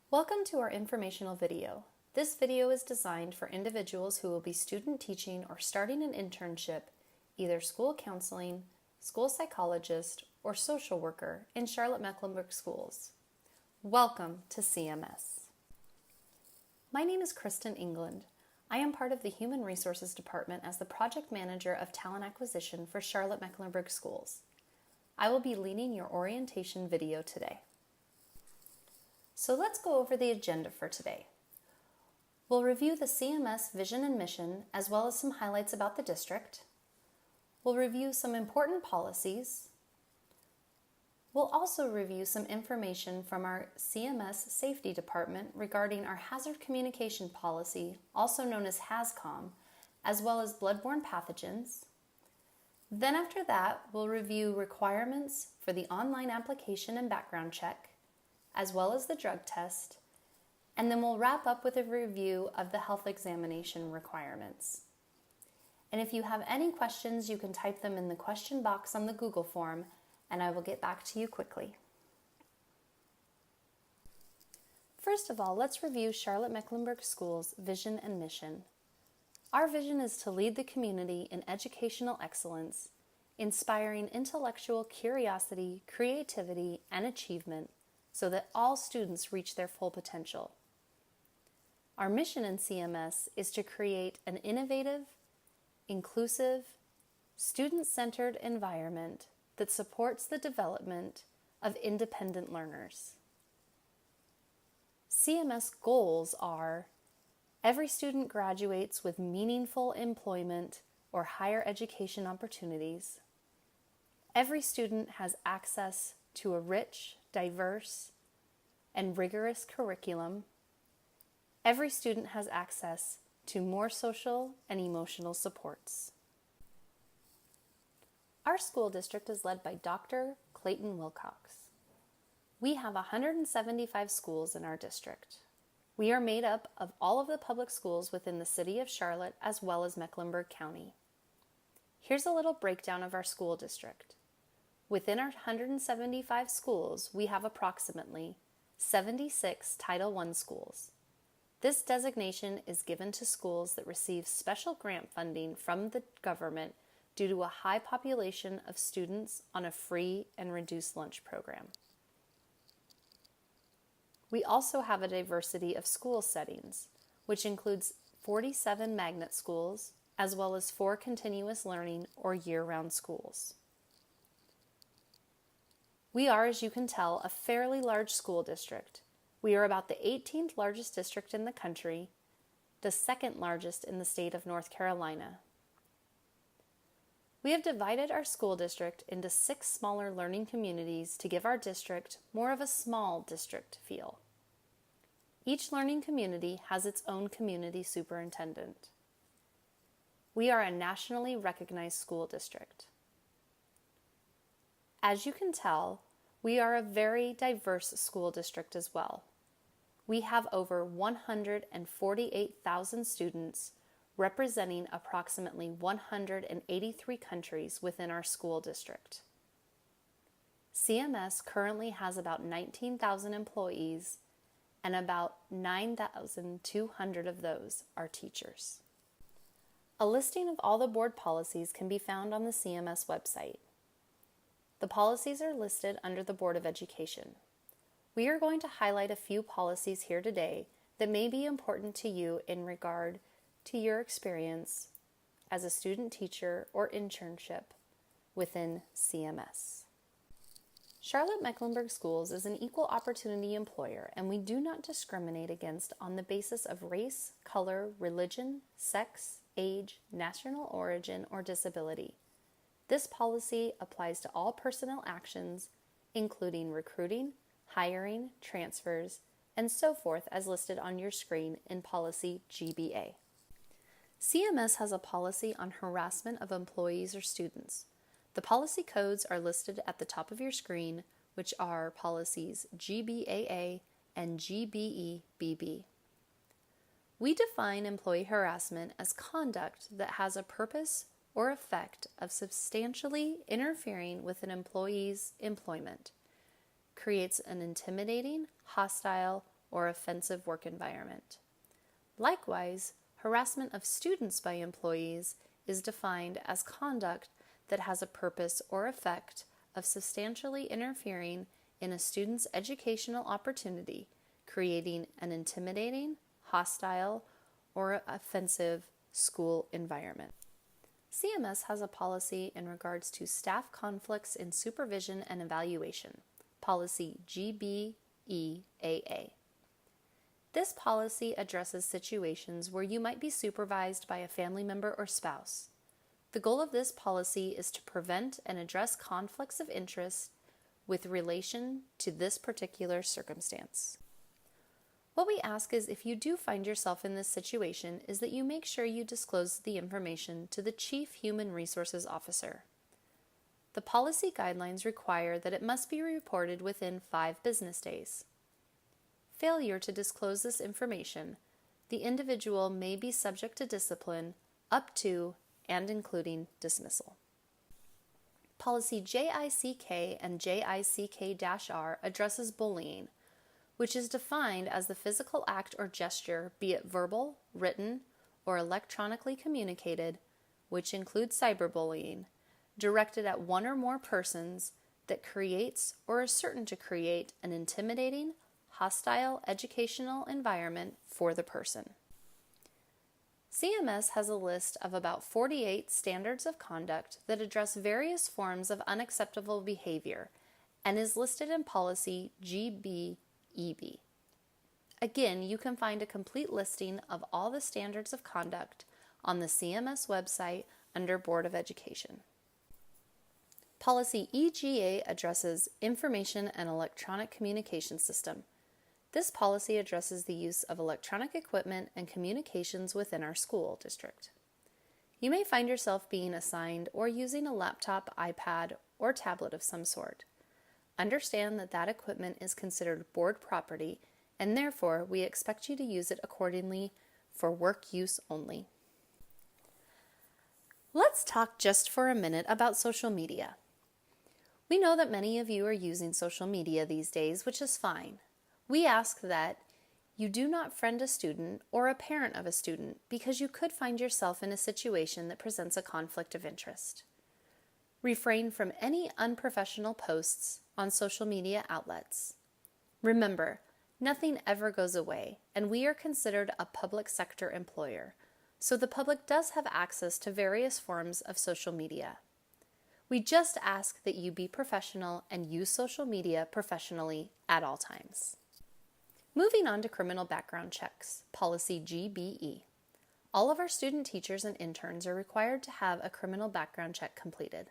Welcome to our informational video. This video is designed for individuals who will be student teaching or starting an internship, either school counseling, school psychologist, or social worker in Charlotte-Mecklenburg schools. Welcome to CMS. My name is Kristen England. I am part of the Human Resources Department as the Project Manager of Talent Acquisition for Charlotte-Mecklenburg schools. I will be leading your orientation video today. So let's go over the agenda for today. We'll review the CMS vision and mission, as well as some highlights about the district. We'll review some important policies. We'll also review some information from our CMS safety department regarding our hazard communication policy, also known as HAZCOM, as well as bloodborne pathogens. Then after that, we'll review requirements for the online application and background check, as well as the drug test, and then we'll wrap up with a review of the health examination requirements. And if you have any questions, you can type them in the question box on the Google form, and I will get back to you quickly. First of all, let's review Charlotte-Mecklenburg Schools' vision and mission. Our vision is to lead the community in educational excellence, inspiring intellectual curiosity, creativity, and achievement, so that all students reach their full potential. Our mission in CMS is to create an innovative, inclusive, student-centered environment that supports the development of independent learners. CMS goals are: every student graduates with meaningful employment or higher education opportunities. Every student has access to a rich, diverse, and rigorous curriculum. Every student has access to more social and emotional supports. Our school district is led by Dr. Clayton Wilcox. We have 175 schools in our district. We are made up of all of the public schools within the city of Charlotte as well as Mecklenburg County. Here's a little breakdown of our school district. Within our 175 schools, we have approximately 76 Title I schools. This designation is given to schools that receive special grant funding from the government due to a high population of students on a free and reduced lunch program. We also have a diversity of school settings, which includes 47 magnet schools, as well as 4 continuous learning or year-round schools. We are, as you can tell, a fairly large school district. We are about the 18th largest district in the country, the second largest in the state of North Carolina. We have divided our school district into 6 smaller learning communities to give our district more of a small district feel. Each learning community has its own community superintendent. We are a nationally recognized school district. As you can tell, we are a very diverse school district as well. We have over 148,000 students representing approximately 183 countries within our school district. CMS currently has about 19,000 employees, and about 9,200 of those are teachers. A listing of all the board policies can be found on the CMS website. The policies are listed under the Board of Education. We are going to highlight a few policies here today that may be important to you in regard to your experience as a student teacher or internship within CMS. Charlotte-Mecklenburg Schools is an equal opportunity employer, and we do not discriminate against on the basis of race, color, religion, sex, age, national origin, or disability. This policy applies to all personnel actions, including recruiting, hiring, transfers, and so forth as listed on your screen in Policy GBA. CMS has a policy on harassment of employees or students. The policy codes are listed at the top of your screen, which are policies GBAA and GBEBB. We define employee harassment as conduct that has a purpose or effect of substantially interfering with an employee's employment, creates an intimidating, hostile, or offensive work environment. Likewise, harassment of students by employees is defined as conduct that has a purpose or effect of substantially interfering in a student's educational opportunity, creating an intimidating, hostile, or offensive school environment. CMS has a policy in regards to staff conflicts in supervision and evaluation, policy GBEAA. This policy addresses situations where you might be supervised by a family member or spouse. The goal of this policy is to prevent and address conflicts of interest with relation to this particular circumstance. What we ask is, if you do find yourself in this situation, is that you make sure you disclose the information to the Chief Human Resources Officer. The policy guidelines require that it must be reported within 5 business days. Failure to disclose this information, the individual may be subject to discipline up to and including dismissal. Policy JICK and JICK-R addresses bullying, which is defined as the physical act or gesture, be it verbal, written, or electronically communicated, which includes cyberbullying, directed at one or more persons that creates or is certain to create an intimidating, hostile educational environment for the person. CMS has a list of about 48 standards of conduct that address various forms of unacceptable behavior and is listed in policy GBEB. Again, you can find a complete listing of all the standards of conduct on the CMS website under Board of Education. Policy EGA addresses Information and Electronic Communication System. This policy addresses the use of electronic equipment and communications within our school district. You may find yourself being assigned or using a laptop, iPad, or tablet of some sort. Understand that that equipment is considered board property, and therefore we expect you to use it accordingly for work use only. Let's talk just for a minute about social media. We know that many of you are using social media these days, which is fine. We ask that you do not friend a student or a parent of a student because you could find yourself in a situation that presents a conflict of interest. Refrain from any unprofessional posts on social media outlets. Remember, nothing ever goes away, and we are considered a public sector employer, so the public does have access to various forms of social media. We just ask that you be professional and use social media professionally at all times. Moving on to criminal background checks, policy GBE. All of our student teachers and interns are required to have a criminal background check completed.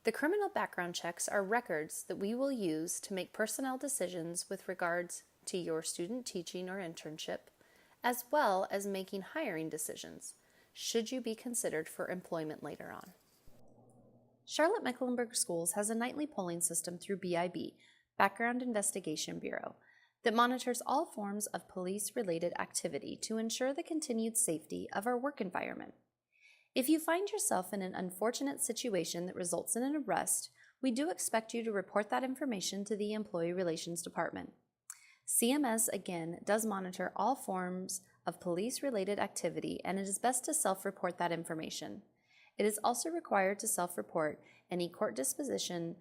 The criminal background checks are records that we will use to make personnel decisions with regards to your student teaching or internship, as well as making hiring decisions, should you be considered for employment later on. Charlotte-Mecklenburg Schools has a nightly polling system through BIB, Background Investigation Bureau, that monitors all forms of police-related activity to ensure the continued safety of our work environment. If you find yourself in an unfortunate situation that results in an arrest, we do expect you to report that information to the Employee Relations Department. CMS, again, does monitor all forms of police-related activity, and it is best to self-report that information. It is also required to self-report any court disposition,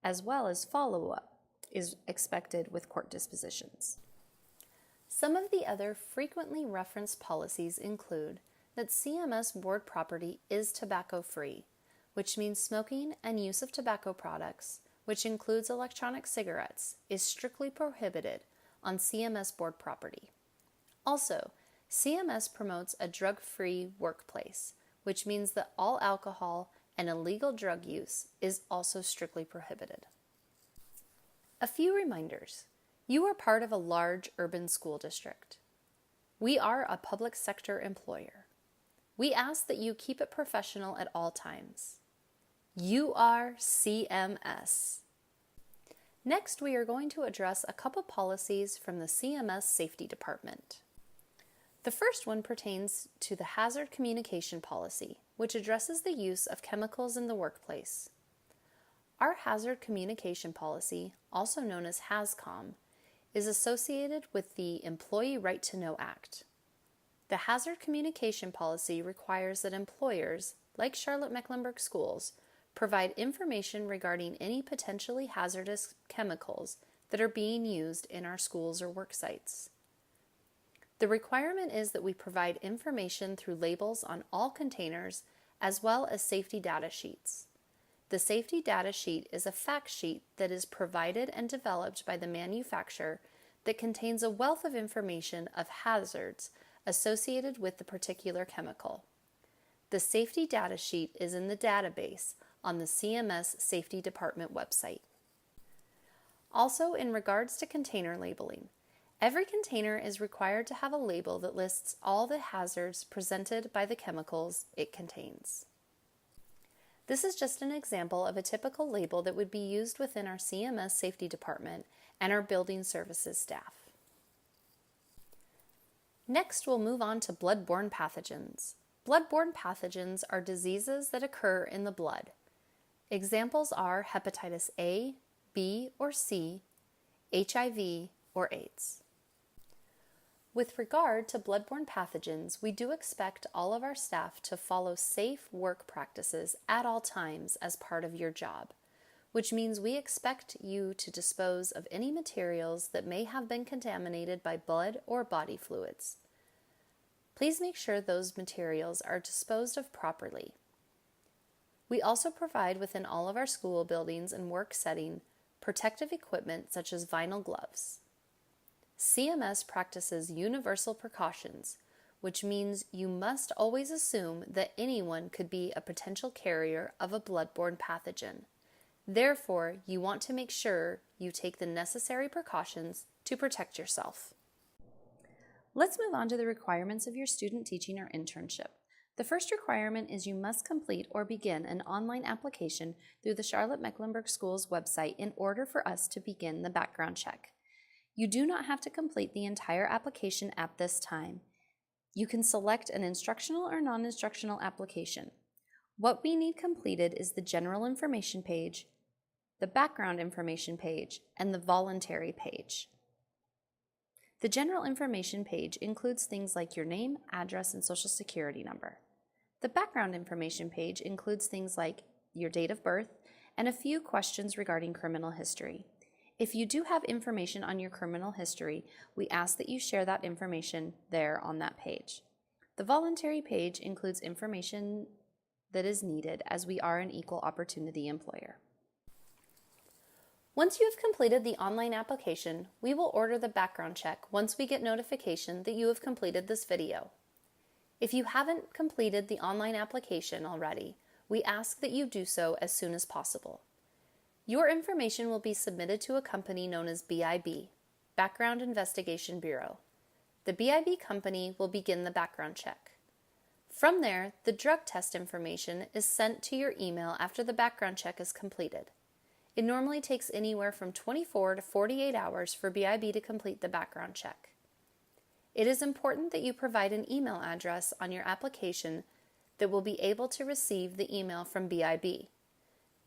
as well as follow-up is expected with court dispositions. Some of the other frequently referenced policies include that CMS board property is tobacco-free, which means smoking and use of tobacco products, which includes electronic cigarettes, is strictly prohibited on CMS board property. Also, CMS promotes a drug-free workplace, which means that all alcohol and illegal drug use is also strictly prohibited. A few reminders. You are part of a large urban school district. We are a public sector employer. We ask that you keep it professional at all times. You are CMS. Next, we are going to address a couple policies from the CMS Safety Department. The first one pertains to the Hazard Communication Policy, which addresses the use of chemicals in the workplace. Our Hazard Communication Policy, also known as HAZCOM, is associated with the Employee Right to Know Act. The hazard communication policy requires that employers, like Charlotte-Mecklenburg Schools, provide information regarding any potentially hazardous chemicals that are being used in our schools or work sites. The requirement is that we provide information through labels on all containers as well as safety data sheets. The safety data sheet is a fact sheet that is provided and developed by the manufacturer that contains a wealth of information of hazards associated with the particular chemical. The safety data sheet is in the database on the CMS Safety Department website. Also, in regards to container labeling, every container is required to have a label that lists all the hazards presented by the chemicals it contains. This is just an example of a typical label that would be used within our CMS Safety Department and our building services staff. Next, we'll move on to blood-borne pathogens. Blood-borne pathogens are diseases that occur in the blood. Examples are hepatitis A, B, or C, HIV, or AIDS. With regard to blood-borne pathogens, we do expect all of our staff to follow safe work practices at all times as part of your job, which means we expect you to dispose of any materials that may have been contaminated by blood or body fluids. Please make sure those materials are disposed of properly. We also provide within all of our school buildings and work setting protective equipment such as vinyl gloves. CMS practices universal precautions, which means you must always assume that anyone could be a potential carrier of a blood-borne pathogen. Therefore, you want to make sure you take the necessary precautions to protect yourself. Let's move on to the requirements of your student teaching or internship. The first requirement is you must complete or begin an online application through the Charlotte-Mecklenburg Schools website in order for us to begin the background check. You do not have to complete the entire application at this time. You can select an instructional or non-instructional application. What we need completed is the general information page, the background information page, and the voluntary page. The general information page includes things like your name, address, and social security number. The background information page includes things like your date of birth and a few questions regarding criminal history. If you do have information on your criminal history, we ask that you share that information there on that page. The voluntary page includes information that is needed as we are an equal opportunity employer. Once you have completed the online application, we will order the background check once we get notification that you have completed this video. If you haven't completed the online application already, we ask that you do so as soon as possible. Your information will be submitted to a company known as BIB, Background Investigation Bureau. The BIB company will begin the background check. From there, the drug test information is sent to your email after the background check is completed. It normally takes anywhere from 24 to 48 hours for BIB to complete the background check. It is important that you provide an email address on your application that will be able to receive the email from BIB.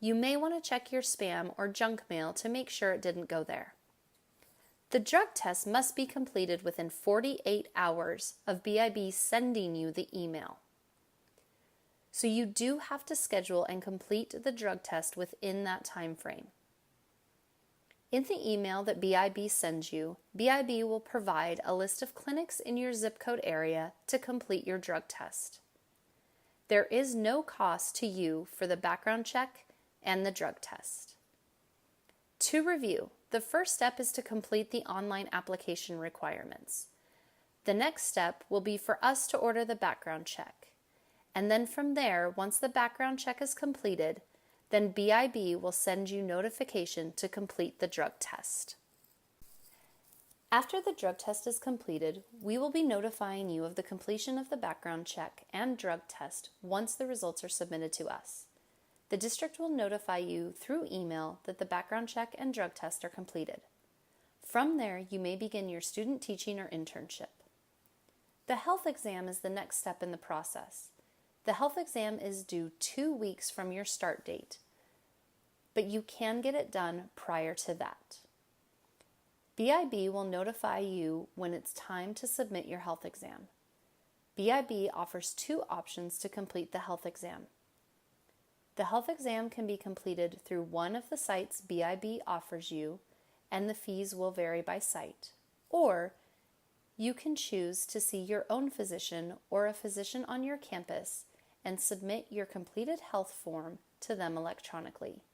You may want to check your spam or junk mail to make sure it didn't go there. The drug test must be completed within 48 hours of BIB sending you the email. So you do have to schedule and complete the drug test within that time frame. In the email that BIB sends you, BIB will provide a list of clinics in your zip code area to complete your drug test. There is no cost to you for the background check and the drug test. To review, the first step is to complete the online application requirements. The next step will be for us to order the background check. And then from there, once the background check is completed, then BIB will send you notification to complete the drug test. After the drug test is completed, we will be notifying you of the completion of the background check and drug test once the results are submitted to us. The district will notify you through email that the background check and drug test are completed. From there, you may begin your student teaching or internship. The health exam is the next step in the process. The health exam is due 2 weeks from your start date, but you can get it done prior to that. BIB will notify you when it's time to submit your health exam. BIB offers 2 options to complete the health exam. The health exam can be completed through one of the sites BIB offers you, and the fees will vary by site. Or you can choose to see your own physician or a physician on your campus and submit your completed health form to them electronically.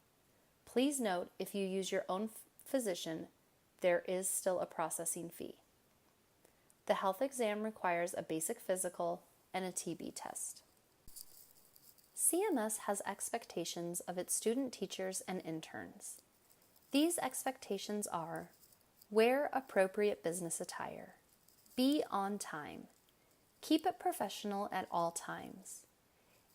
Please note, if you use your own physician, there is still a processing fee. The health exam requires a basic physical and a TB test. CMS has expectations of its student teachers and interns. These expectations are: wear appropriate business attire, be on time, keep it professional at all times,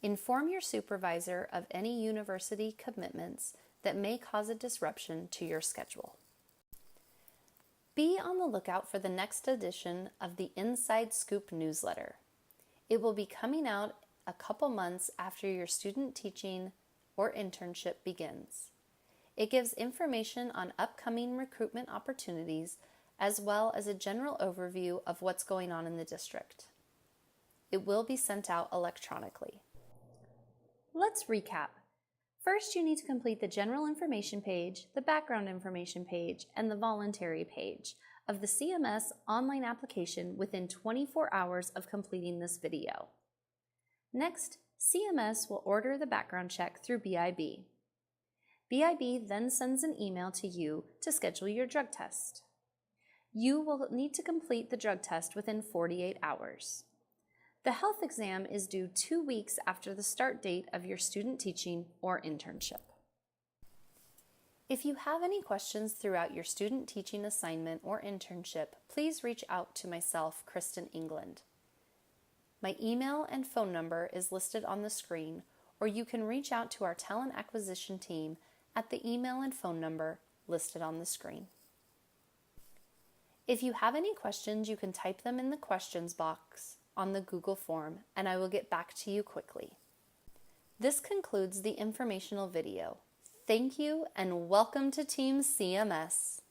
inform your supervisor of any university commitments that may cause a disruption to your schedule. Be on the lookout for the next edition of the Inside Scoop newsletter. It will be coming out a couple months after your student teaching or internship begins. It gives information on upcoming recruitment opportunities as well as a general overview of what's going on in the district. It will be sent out electronically. Let's recap. First, you need to complete the general information page, the background information page, and the voluntary page of the CMS online application within 24 hours of completing this video. Next, CMS will order the background check through BIB. BIB then sends an email to you to schedule your drug test. You will need to complete the drug test within 48 hours. The health exam is due 2 weeks after the start date of your student teaching or internship. If you have any questions throughout your student teaching assignment or internship, please reach out to myself, Kristen England. My email and phone number is listed on the screen, or you can reach out to our talent acquisition team at the email and phone number listed on the screen. If you have any questions, you can type them in the questions box on the Google form, and I will get back to you quickly. This concludes the informational video. Thank you and welcome to Team CMS.